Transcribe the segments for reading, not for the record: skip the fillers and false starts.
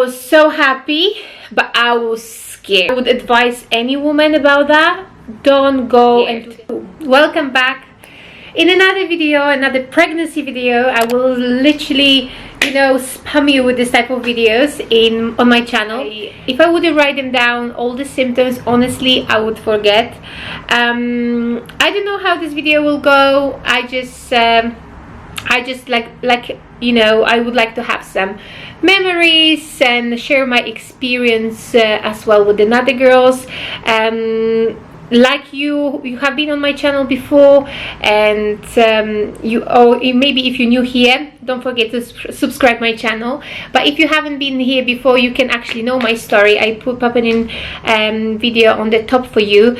was so happy, but I was scared. I would advise any woman about that. Don't go and welcome back in another video, another pregnancy video. I will literally, you know, spam you with this type of videos on my channel. If I wouldn't write them down, all the symptoms, honestly, I would forget. I don't know how this video will go. I just like you know, I would like to have some memories and share my experience as well with another girls. Like you have been on my channel before, and maybe if you're new here, don't forget to subscribe my channel. But if you haven't been here before, you can actually know my story. I put up in video on the top for you.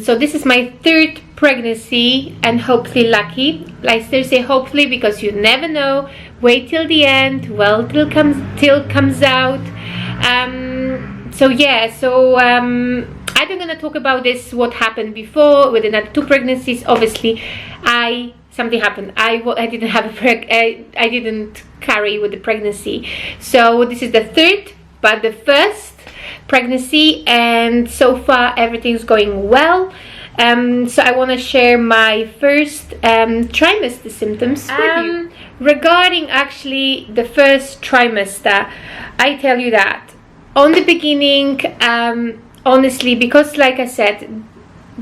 So this is my third pregnancy, and hopefully lucky. I still say hopefully because you never know. Wait till the end, well, till comes out. So yeah, so I'm not gonna talk about this, what happened before with another two pregnancies. Obviously something happened. I didn't have I didn't carry with the pregnancy. So this is the third, but the first pregnancy, and so far everything's going well. So I want to share my first trimester symptoms with you. Regarding actually the first trimester, I tell you that on the beginning, honestly, because like I said,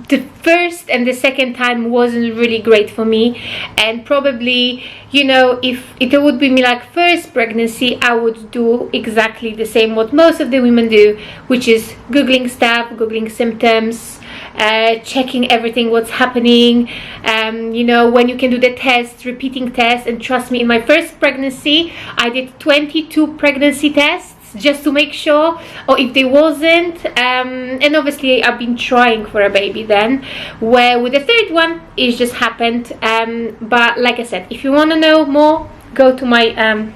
the first and the second time wasn't really great for me, and probably, you know, if it would be me like first pregnancy, I would do exactly the same what most of the women do, which is googling stuff, googling symptoms, checking everything what's happening, you know, when you can do the tests, repeating tests. And trust me, in my first pregnancy I did 22 pregnancy tests just to make sure, or if there wasn't, and obviously I've been trying for a baby then, where with the third one it just happened. But like I said, if you want to know more, go to my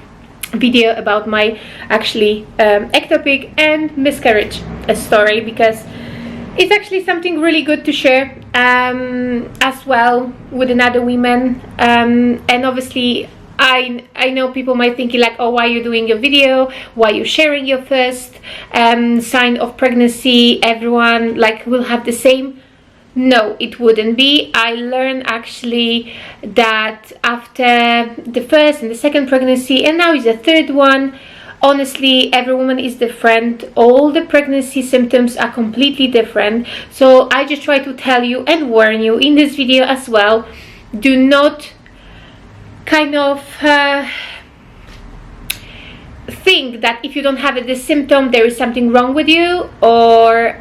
video about my actually ectopic and miscarriage story, because it's actually something really good to share as well with another women. And obviously I know people might think like, oh, why are you doing a video, why are you sharing your first sign of pregnancy, everyone like will have the same. No, it wouldn't be. I learned actually that after the first and the second pregnancy, and now is the third one, honestly, every woman is different. All the pregnancy symptoms are completely different. So I just try to tell you and warn you in this video as well. Do not kind of think that if you don't have this symptom, there is something wrong with you, or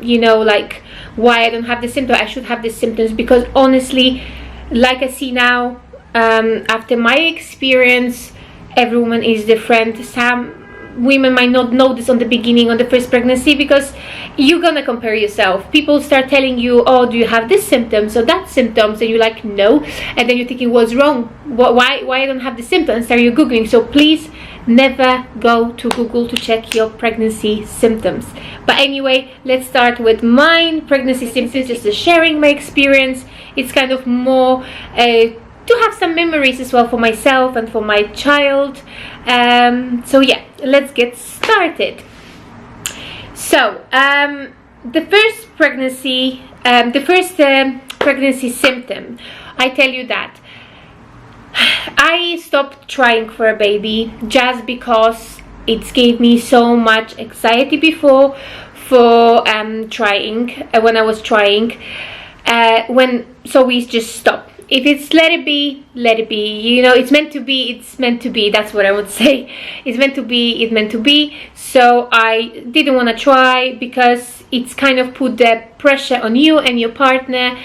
you know, like, why I don't have the symptom, I should have the symptoms. Because honestly, like I see now, after my experience, every woman is different. Some women might not know this on the beginning, on the first pregnancy, because you're gonna compare yourself. People start telling you, oh, do you have this symptoms or that symptoms, and you're like, no, and then you're thinking, what's wrong, why I don't have the symptoms? Are you googling? So please never go to Google to check your pregnancy symptoms. But anyway, let's start with mine pregnancy symptoms, just sharing my experience. It's kind of more to have some memories as well for myself and for my child. So yeah, let's get started. So the first pregnancy symptom, I tell you that I stopped trying for a baby just because it gave me so much anxiety before for trying, when I was trying, so we just stopped. If it's let it be, you know, it's meant to be, that's what I would say. It's meant to be. So I didn't want to try, because it's kind of put the pressure on you and your partner.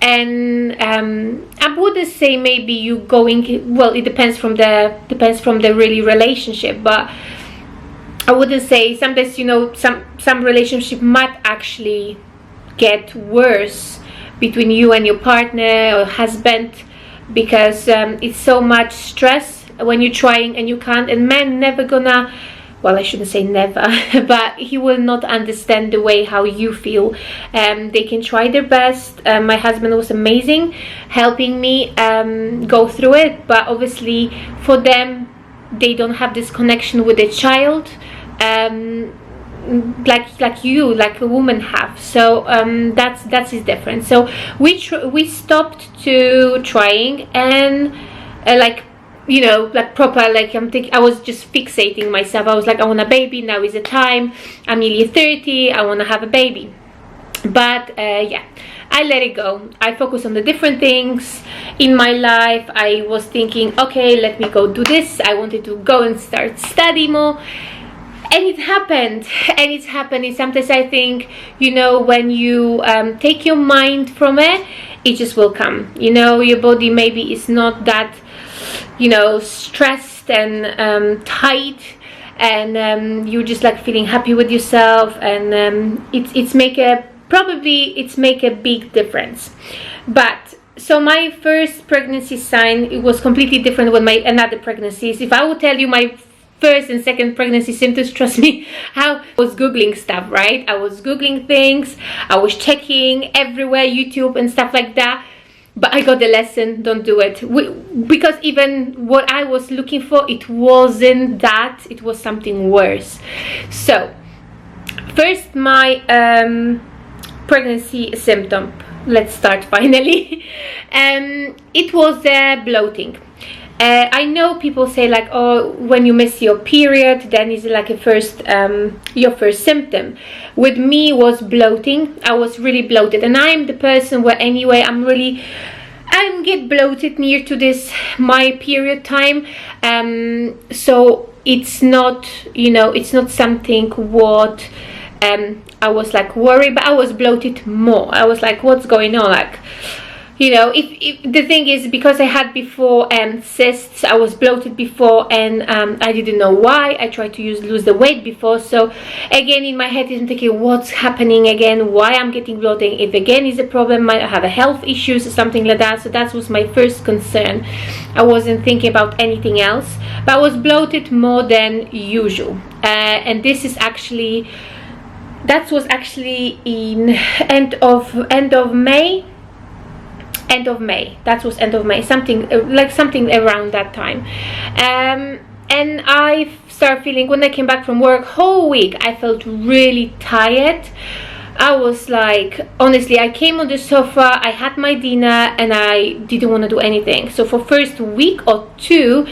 And I wouldn't say maybe you going, well, it depends from the really relationship, but I wouldn't say, sometimes, you know, some relationship might actually get worse between you and your partner or husband, because it's so much stress when you're trying and you can't. And men never gonna, well, I shouldn't say never, but he will not understand the way how you feel. They can try their best. My husband was amazing helping me go through it, but obviously for them, they don't have this connection with the child, like you, like a woman have. So that's is different. So we stopped to trying, and like, you know, like proper, like I was just fixating myself. I was like, I want a baby, now is the time, I'm nearly 30, I want to have a baby. But yeah, I let it go. I focused on the different things in my life. I was thinking, okay, let me go do this. I wanted to go and start study more, and it happened. And it's happening. Sometimes I think, you know, when you take your mind from it, it just will come. You know, your body maybe is not that, you know, stressed and tight, and you're just like feeling happy with yourself, and it's make a big difference. But so my first pregnancy sign, it was completely different with my another pregnancies. If I would tell you my first and second pregnancy symptoms, trust me, how I was googling stuff, right? I was googling things, I was checking everywhere, YouTube and stuff like that. But I got the lesson, don't do it. Because even what I was looking for, it wasn't that, it was something worse. So first, my pregnancy symptom, let's start finally. It was bloating. I know people say like, oh, when you miss your period, then is like a your first symptom. With me was bloating. I was really bloated, and I'm the person where anyway I get bloated near to this my period time. So it's not, you know, it's not something what I was like worried, but I was bloated more. I was like, what's going on? Like, you know, if the thing is, because I had before cysts, I was bloated before, and I didn't know why. I tried to lose the weight before, so again in my head I'm thinking, what's happening again, why I'm getting bloating, if again is a problem, I have a health issues or something like that. So that was my first concern. I wasn't thinking about anything else, but I was bloated more than usual, and this is actually, that was actually in end of May. That was end of May, something around that time. And I started feeling, when I came back from work, whole week I felt really tired. I was like, honestly, I came on the sofa, I had my dinner, and I didn't want to do anything. So for first week or two,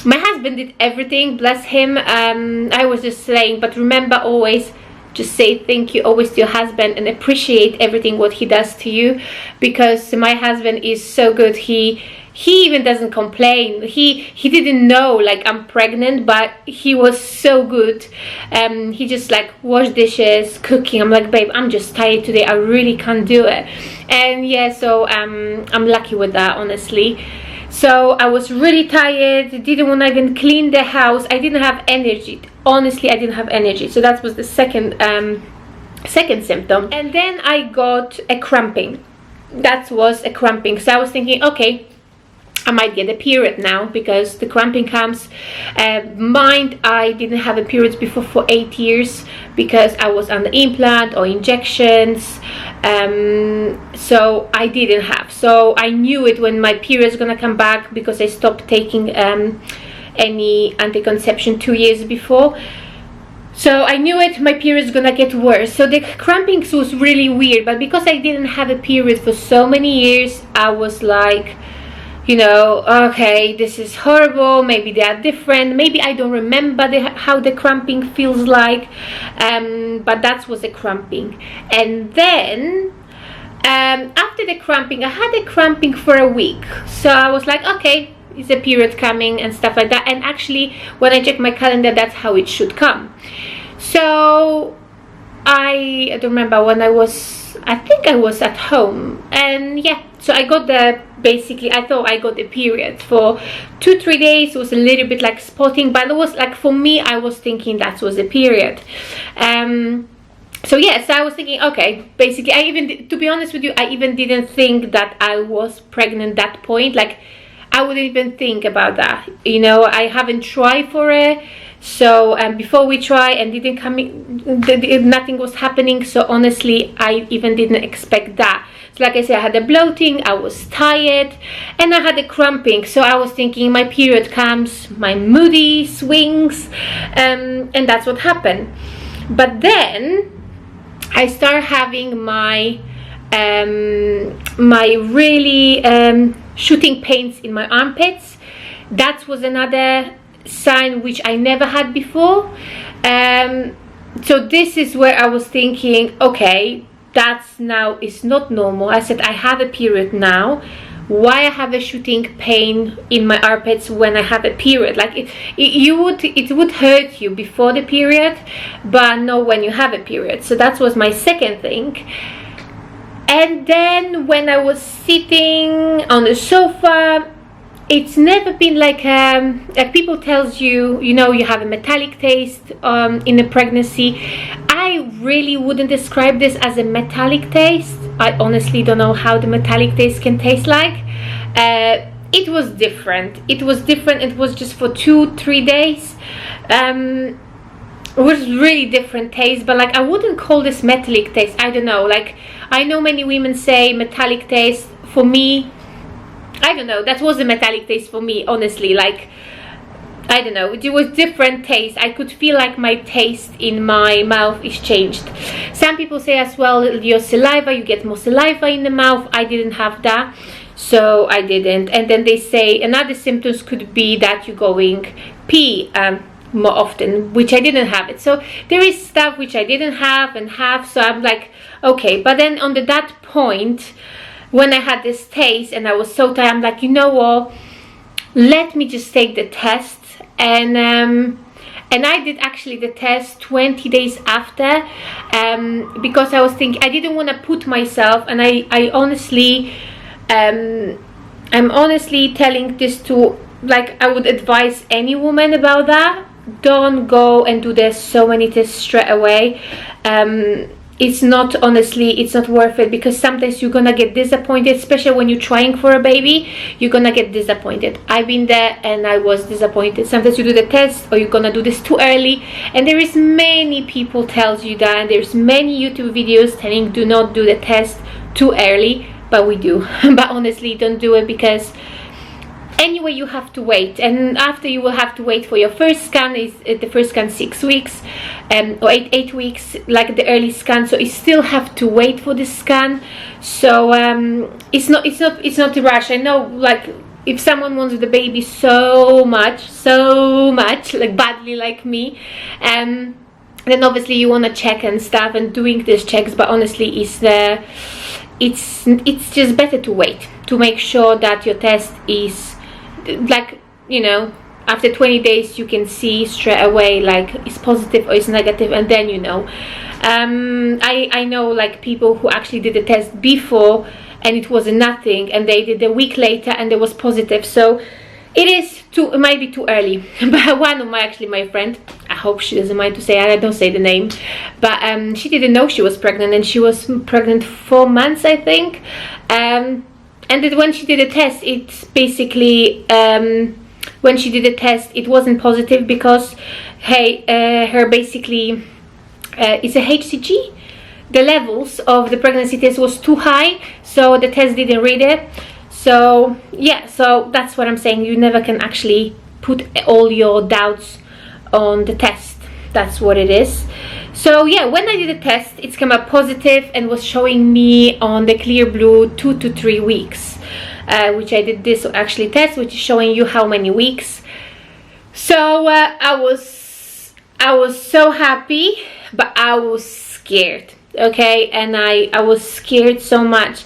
my husband did everything, bless him. I was just saying, but remember, always just say thank you always to your husband and appreciate everything what he does to you, because my husband is so good. He even doesn't complain. He didn't know like I'm pregnant, but he was so good. He just like wash dishes, cooking. I'm like, babe, I'm just tired today, I really can't do it. And yeah, so I'm lucky with that, honestly. So I was really tired, didn't want to even clean the house. I didn't have energy. Honestly, I didn't have energy. So that was the second symptom. And then I got a cramping. That was a cramping. So I was thinking, okay, I might get a period now, because the cramping comes. Mind, I didn't have a period before for 8 years because I was on the implant or injections. So I didn't have. So I knew it when my period is gonna come back, because I stopped taking any anti-conception 2 years before. So I knew it, my period is gonna get worse. So the cramping was really weird, but because I didn't have a period for so many years, I was like, you know, okay, this is horrible, maybe they are different, maybe I don't remember how the cramping feels like, but that was a cramping. And then after the cramping, I had a cramping for a week. So I was like, okay, it's a period coming and stuff like that. And actually, when I check my calendar, that's how it should come. So I don't remember when I think I was at home, and yeah, so I got basically I thought I got the period for 2-3 days. It was a little bit like spotting, but it was like, for me, I was thinking that was a period. So yes, I was thinking, okay, basically I even, to be honest with you, I even didn't think that I was pregnant at that point. Like, I wouldn't even think about that, you know. I haven't tried for it, So before we try and didn't come in, nothing was happening. So honestly, I even didn't expect that. So like I said, I had a bloating, I was tired, and I had a cramping. So I was thinking my period comes, my moody swings, and that's what happened. But then I started having my my really shooting pains in my armpits. That was another sign which I never had before. So this is where I was thinking, okay, that's now is not normal. I said, I have a period now. Why I have a shooting pain in my armpits when I have a period? Like it would hurt you before the period, but not when you have a period. So that was my second thing. And then when I was sitting on the sofa, it's never been like people tells you, you know, you have a metallic taste in a pregnancy. I really wouldn't describe this as a metallic taste. I honestly don't know how the metallic taste can taste like. It was different. It was different. It was just for 2-3 days. It was really different taste, but like I wouldn't call this metallic taste. I don't know, like I know many women say metallic taste. For me, I don't know, that was a metallic taste for me, honestly. Like I don't know, it was different taste. I could feel like my taste in my mouth is changed. Some people say as well, your saliva, you get more saliva in the mouth. I didn't have that, so I didn't. And then they say another symptoms could be that you're going pee more often, which I didn't have it. So there is stuff which I didn't have, so I'm like, okay. But then on that point, when I had this taste and I was so tired, I'm like, you know what, let me just take the test. And I did actually the test 20 days after, because I was thinking, I didn't want to put myself, and I honestly I'm honestly telling this to, like, I would advise any woman about that. Don't go and do this so many tests straight away. It's not, honestly, it's not worth it, because sometimes you're gonna get disappointed, especially when you're trying for a baby. You're gonna get disappointed. I've been there and I was disappointed. Sometimes you do the test, or you're gonna do this too early, and there is many people tells you that, and there's many YouTube videos telling do not do the test too early, but we do. But honestly, don't do it, because anyway you have to wait, and after you will have to wait for your first scan. Is the first scan 6 weeks, or 8 weeks, like the early scan, so you still have to wait for the scan. So it's not a rush. I know, like, if someone wants the baby so much, like badly, like me, then obviously you want to check and stuff and doing these checks, but honestly it's just better to wait to make sure that your test is, like, you know, after 20 days you can see straight away, like, it's positive or it's negative, and then you know. I know, like, people who actually did the test before and it was nothing, and they did a week later and it was positive. So it might be too early. But one of my friend, I hope she doesn't mind to say, I don't say the name, but she didn't know she was pregnant, and she was pregnant 4 months, I think. And then when she did a test, it's basically when she did a test, it wasn't positive, because her basically it's a HCG. The levels of the pregnancy test was too high, so the test didn't read it. So yeah, so that's what I'm saying. You never can actually put all your doubts on the test. That's what it is. So yeah, when I did the test, it's come up positive and was showing me on the clear blue 2 to 3 weeks, which I did this actually test, which is showing you how many weeks. So I was so happy, but I was scared, okay? And I was scared so much,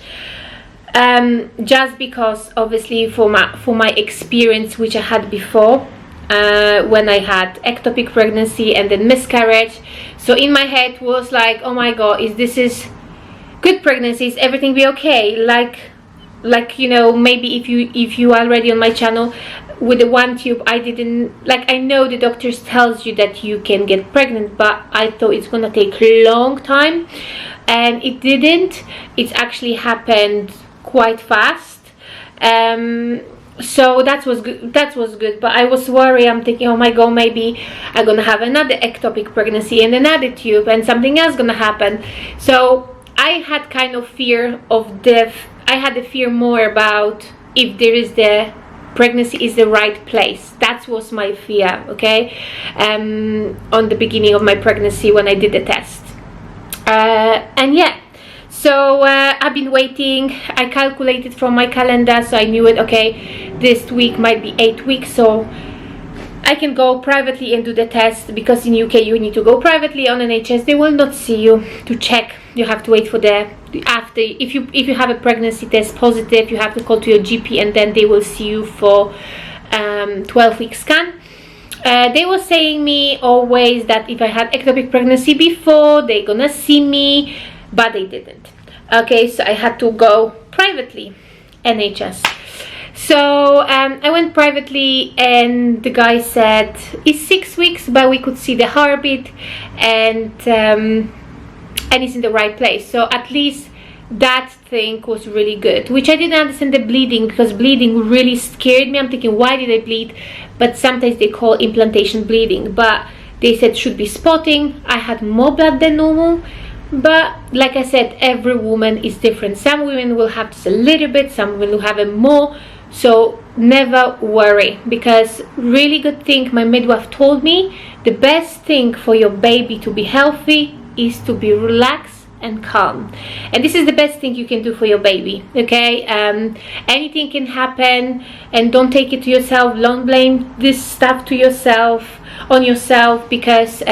just because obviously for my experience which I had before, when I had ectopic pregnancy and then miscarriage. So in my head was like, oh my god, this is good pregnancy? Is everything be okay? Like, you know, maybe if you already on my channel with the 1 tube, I didn't, like, I know the doctors tells you that you can get pregnant, but I thought it's gonna take a long time, and it didn't. It actually happened quite fast. so that was good, but I was worried. I'm thinking, oh my god, maybe I'm gonna have another ectopic pregnancy and another tube and something else gonna happen. So I had kind of fear of death. I had the fear more about if there is the pregnancy is the right place. That was my fear, okay, on the beginning of my pregnancy when I did the test. And yeah, so I've been waiting. I calculated from my calendar, so I knew it, okay, this week might be 8 weeks, so I can go privately and do the test, because in UK you need to go privately on NHS. They will not see you to check. You have to wait for the after. If you have a pregnancy test positive, you have to call to your GP, and then they will see you for 12-week scan. They were saying me always that if I had ectopic pregnancy before, they're gonna see me, but they didn't. Okay, so I had to go privately, NHS. So I went privately, and the guy said it's 6 weeks, but we could see the heartbeat, and it's in the right place. So at least that thing was really good, which I didn't understand the bleeding, because bleeding really scared me. I'm thinking, why did I bleed? But sometimes they call implantation bleeding, but they said should be spotting. I had more blood than normal, but like I said, every woman is different. Some women will have just a little bit, some women will have it more. So never worry, because really good thing my midwife told me, the best thing for your baby to be healthy is to be relaxed and calm. And this is the best thing you can do for your baby, okay? Anything can happen, and don't take it to yourself. Don't blame this stuff to yourself, on yourself, because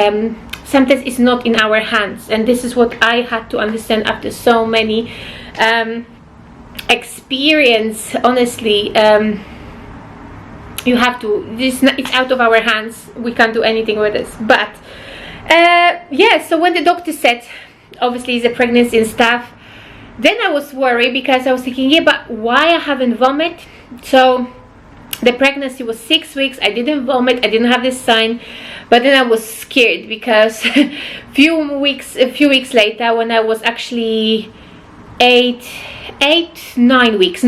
sometimes it's not in our hands. And this is what I had to understand after so many experience. Honestly, you have to, it's out of our hands. We can't do anything with this. But yeah, so when the doctor said obviously it's a pregnancy and stuff, then I was worried, because I was thinking, yeah, but why I haven't vomit? So the pregnancy was 6 weeks, I didn't vomit, I didn't have this sign. But then I was scared, because a few weeks later, when I was actually 9 weeks,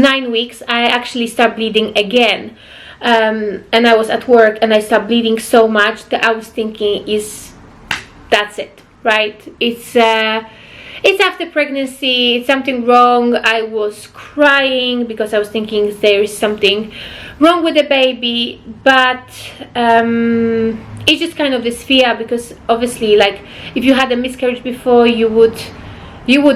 I actually start bleeding again. And I was at work, and I started bleeding so much that I was thinking, that's it, right? It's after pregnancy, it's something wrong. I was crying, because I was thinking there is something wrong with the baby. But it's just kind of this fear, because obviously, like, if you had a miscarriage before, you would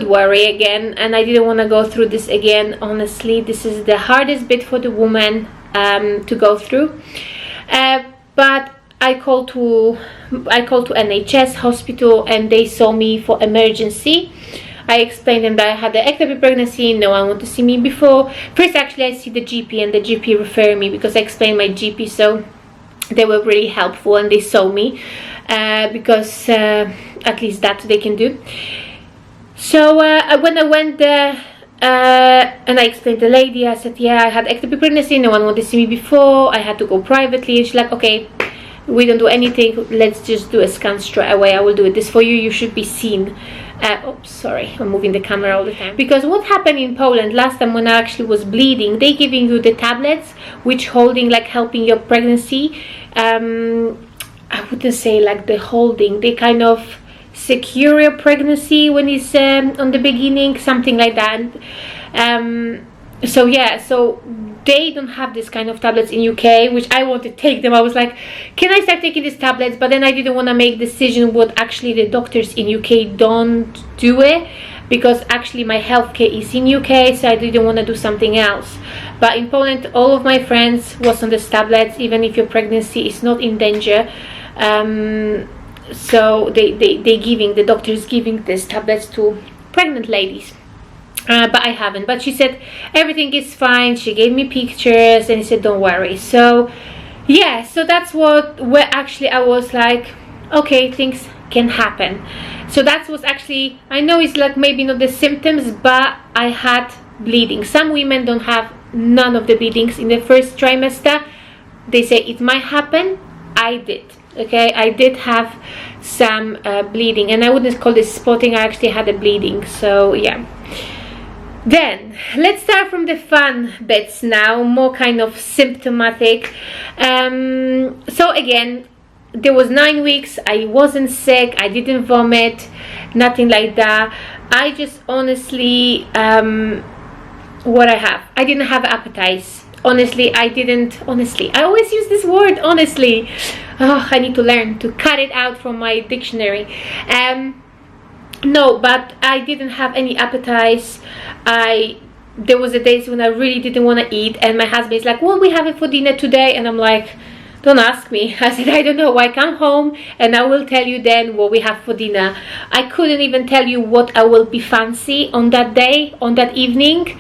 worry again, and I didn't want to go through this again. Honestly, this is the hardest bit for the woman to go through. But I called to NHS hospital, and they saw me for emergency. I explained them that I had the ectopic pregnancy, no one wanted to see me before. First, actually, I see the GP, and the GP referred me, because I explained my GP, so they were really helpful, and they saw me, because at least that they can do. So when I went there, and I explained to the lady, I said, yeah, I had ectopic pregnancy, no one wanted to see me before, I had to go privately. And she's like, okay, we don't do anything, let's just do a scan straight away. I will do this for you, you should be seen. Oops, sorry, I'm moving the camera all the time. Because what happened in Poland last time when I actually was bleeding, they giving you the tablets which holding, like, helping your pregnancy. I wouldn't say like the holding, they kind of secure your pregnancy when it's on the beginning, something like that. So yeah, so they don't have this kind of tablets in UK, which I want to take them. I was like, can I start taking these tablets? But then I didn't want to make decision what actually the doctors in UK don't do it, because actually my healthcare is in UK, so I didn't want to do something else. But in Poland, all of my friends was on these tablets, even if your pregnancy is not in danger. So the doctors giving these tablets to pregnant ladies. But I haven't. But she said everything is fine. She gave me pictures, and she said don't worry. So yeah, so that's where actually I was like, okay, things can happen. So that was actually, I know it's like maybe not the symptoms, but I had bleeding. Some women don't have none of the bleedings in the first trimester. They say it might happen. I did. Okay, I did have some bleeding, and I wouldn't call this spotting. I actually had a bleeding. So yeah. Then let's start from the fun bits now, more kind of symptomatic. So again, there was 9 weeks. I wasn't sick, I didn't vomit, nothing like that. I just honestly, what I didn't have appetite. Honestly, I always use this word, honestly. Oh, I need to learn to cut it out from my dictionary. No, but I didn't have any appetite. There was a days when I really didn't want to eat, and my husband is like, "What we have it for dinner today?" And I'm like, "Don't ask me." I said, "I don't know. I come home and I will tell you then what we have for dinner." I couldn't even tell you what I will be fancy on that day, on that evening.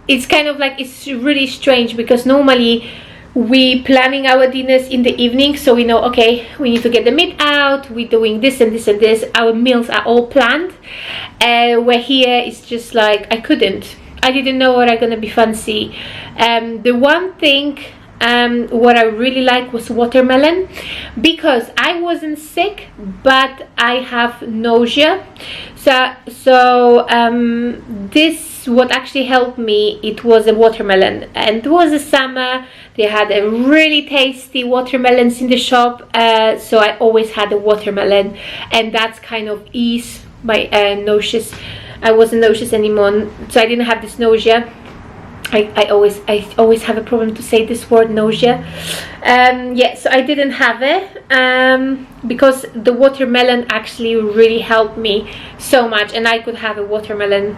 It's kind of like, it's really strange, because normally we planning our dinners in the evening, so we know, okay, we need to get the meat out, we're doing this and this and this, our meals are all planned. Where here it's just like, I didn't know what I'm gonna be fancy. The one thing what I really like was watermelon, because I wasn't sick but I have nausea. So this, what actually helped me, it was a watermelon, and it was a summer. They had a really tasty watermelons in the shop, so I always had a watermelon, and that's kind of eased my nauseous. I wasn't nauseous anymore, so I didn't have this nausea. I always have a problem to say this word, nausea. Yeah, so I didn't have it, because the watermelon actually really helped me so much, and I could have a watermelon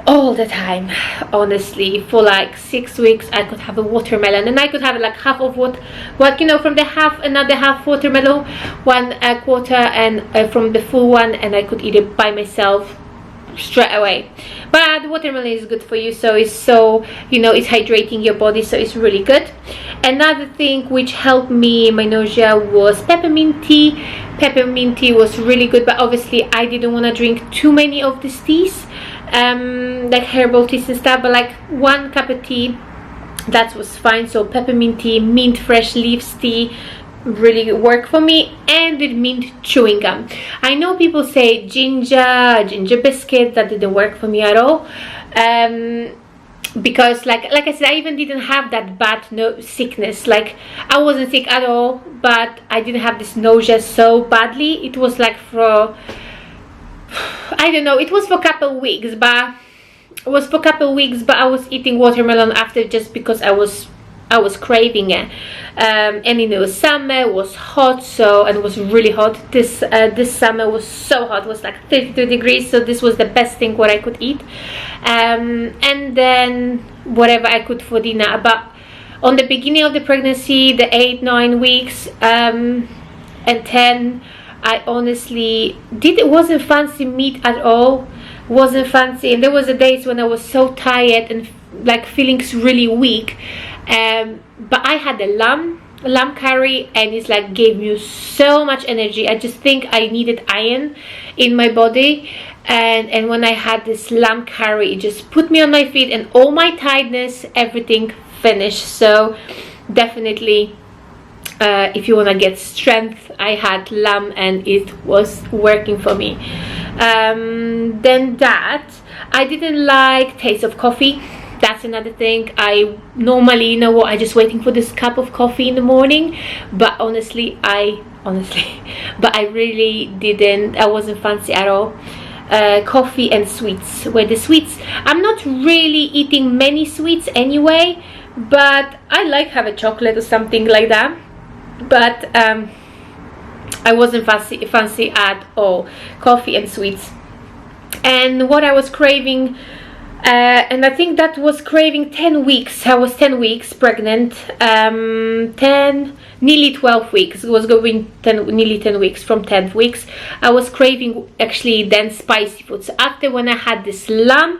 all the time. Honestly, for like 6 weeks I could have a watermelon, and I could have like half of what you know, from the half, another half watermelon, one quarter, and from the full one, and I could eat it by myself straight away. But watermelon is good for you, so it's you know, it's hydrating your body, so it's really good. Another thing which helped me my nausea was peppermint tea. Peppermint tea was really good, but obviously I didn't want to drink too many of these teas, like herbal teas and stuff, but like 1 cup of tea, that was fine. So peppermint tea, mint fresh leaves tea really work for me, and with mint chewing gum. I know people say ginger biscuit, that didn't work for me at all, because like I said, I even didn't have that bad sickness. Like, I wasn't sick at all, but I didn't have this nausea so badly. It was like for, I don't know, it was for a couple weeks, but I was eating watermelon after, just because I was craving it. And you know, summer was hot, and it was really hot. This summer was so hot, it was like 32 degrees, so this was the best thing what I could eat. And then whatever I could for dinner. But on the beginning of the pregnancy, the 8-9 weeks, and 10, I honestly wasn't fancy meat at all. Wasn't fancy, and there was a days when I was so tired and like feeling really weak. But I had a lamb curry, and it's like gave me so much energy. I just think I needed iron in my body, and when I had this lamb curry, it just put me on my feet, and all my tiredness, everything finished. So definitely, if you want to get strength, I had lamb, and it was working for me. Then that, I didn't like taste of coffee. That's another thing. I normally, you know what, I just waiting for this cup of coffee in the morning, but honestly, but I really didn't. I wasn't fancy at all. Coffee and sweets were the sweets. I'm not really eating many sweets anyway, but I like have a chocolate or something like that. But I wasn't fancy at all. Coffee and sweets. And what I was craving, and I think that was craving 10 weeks. I was 10 weeks pregnant, 10, nearly 12 weeks. It was going nearly 10 weeks. From 10 weeks, I was craving actually then spicy food. So after when I had this lamb,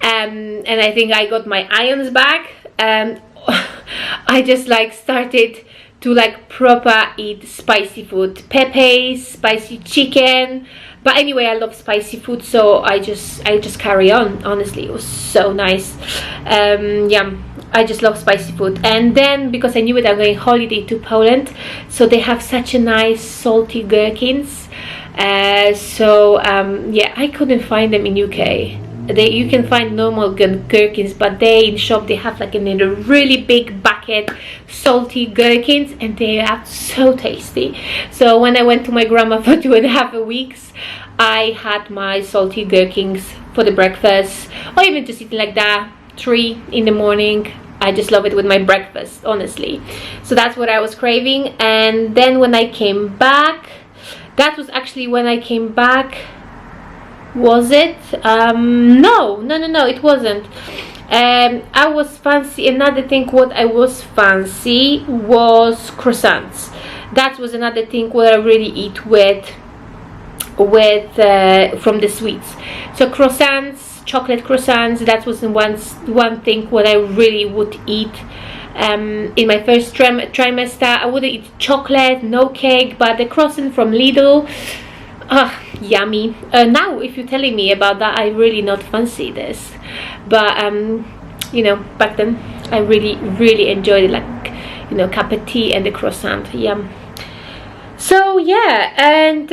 and I think I got my irons back, I just like started to like proper eat spicy food, peppers, spicy chicken. But anyway, I love spicy food, so I just carry on. Honestly, it was so nice. Yeah, I just love spicy food. And then because I knew it, I'm going holiday to Poland, so they have such a nice salty gherkins. Yeah, I couldn't find them in UK. you can find normal gherkins, but they in shop they have like in a really big bucket salty gherkins, and they are so tasty. So when I went to my grandma for 2.5 weeks, I had my salty gherkins for the breakfast, or even just eating like that 3 in the morning. I just love it with my breakfast, honestly. So that's what I was craving. And then when I came back, that was actually when I came back, was it? No, it wasn't. I was fancy. Another thing what I was fancy was croissants. That was another thing what I really eat with from the sweets. So croissants, chocolate croissants, that was one thing what I really would eat in my first trimester. I wouldn't eat chocolate, no cake, but the croissant from Lidl, yummy. Now if you're telling me about that, I really not fancy this, but you know, back then I really enjoyed it, like, you know, cup of tea and the croissant. Yum. So yeah, and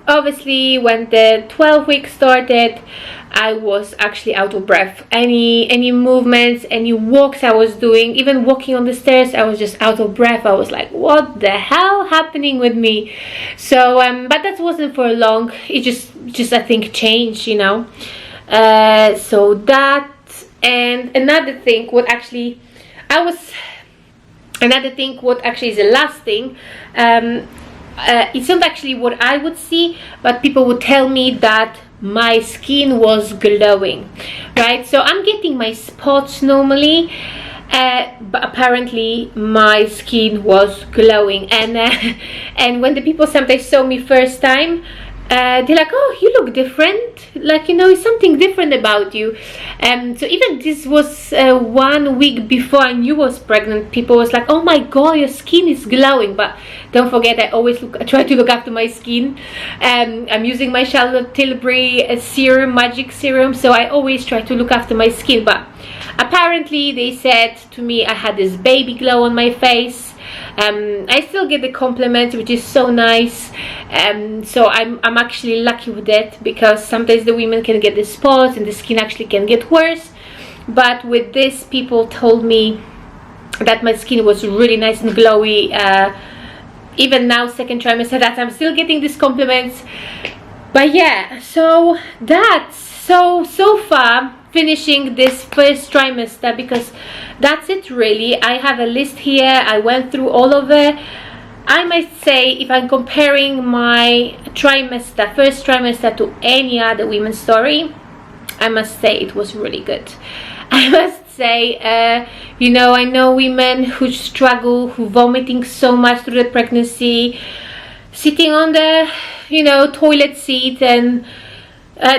obviously when the 12 weeks started, I was actually out of breath. Any movements, any walks I was doing, even walking on the stairs, I was just out of breath. I was like, what the hell happening with me? So but that wasn't for long. It just I think changed, you know. So that, and another thing what actually is the last thing, it's not actually what I would see, but people would tell me that my skin was glowing, right? So I'm getting my spots normally, but apparently my skin was glowing, and when the people sometimes saw me first time, they're like, oh, you look different, like, you know, it's something different about you. So even this was 1 week before I knew I was pregnant, people was like, oh my god, your skin is glowing. But don't forget, I try to look after my skin. I'm using my Charlotte Tilbury serum, magic serum, so I always try to look after my skin. But apparently they said to me I had this baby glow on my face. I still get the compliments, which is so nice. So I'm actually lucky with it, because sometimes the women can get the spots and the skin actually can get worse. But with this, people told me that my skin was really nice and glowy. Even now, second trimester, that I'm still getting these compliments. But yeah, so that's so far finishing this first trimester, because that's it really. I have a list here. I went through all of it. I might say, if I'm comparing my first trimester to any other women's story, I must say it was really good. I must say, you know, I know women who struggle, who vomiting so much through the pregnancy, sitting on the, you know, toilet seat, and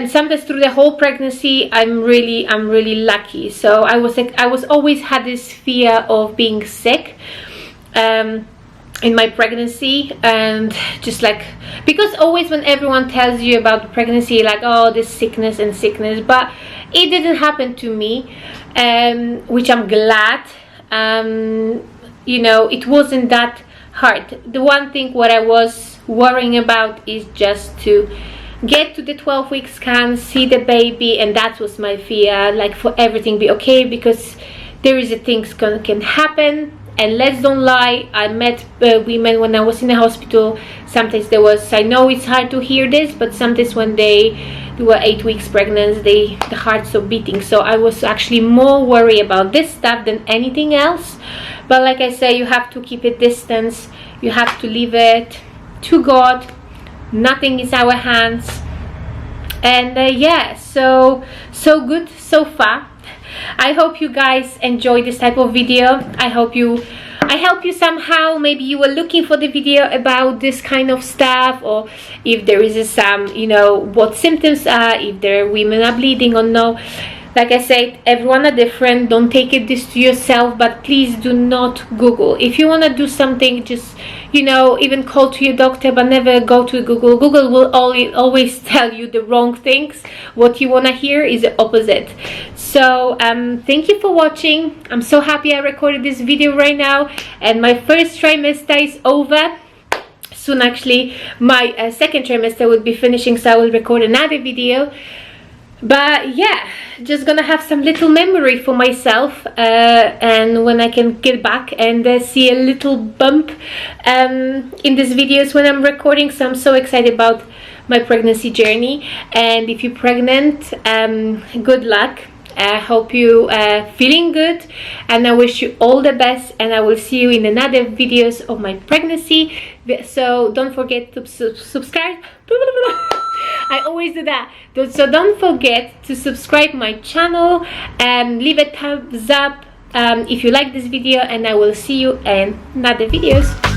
sometimes through the whole pregnancy. I'm really lucky. So I was always had this fear of being sick in my pregnancy, and just like, because always when everyone tells you about pregnancy, like, oh, this sickness, but it didn't happen to me, which I'm glad. You know, it wasn't that hard. The one thing what I was worrying about is just to get to the 12-week scan, see the baby, and that was my fear, like, for everything be okay, because there is a things can happen. And let's don't lie, I met women when I was in the hospital. Sometimes there was, I know it's hard to hear this, but sometimes when they were 8 weeks pregnant, the heart stopped beating. So I was actually more worried about this stuff than anything else. But like I say, you have to keep a distance. You have to leave it to God. Nothing is our hands. And yeah, so good so far. I hope you guys enjoy this type of video. I help you somehow. Maybe you were looking for the video about this kind of stuff, or if there is some, you know, what symptoms are, if there women are bleeding or no. Like I said, everyone are different. Don't take this to yourself, but please do not Google. If you want to do something, just, you know, even call to your doctor, but never go to Google. Google will always tell you the wrong things. What you want to hear is the opposite. So thank you for watching. I'm so happy I recorded this video right now, and my first trimester is over. Soon actually my second trimester will be finishing, so I will record another video. But yeah, just gonna have some little memory for myself, and when I can get back and see a little bump in these videos when I'm recording. So I'm so excited about my pregnancy journey. And if you're pregnant, good luck. I hope you feeling good, and I wish you all the best, and I will see you in another videos of my pregnancy. So don't forget to subscribe. I always do that. So don't forget to subscribe my channel and leave a thumbs up if you like this video, and I will see you in another videos.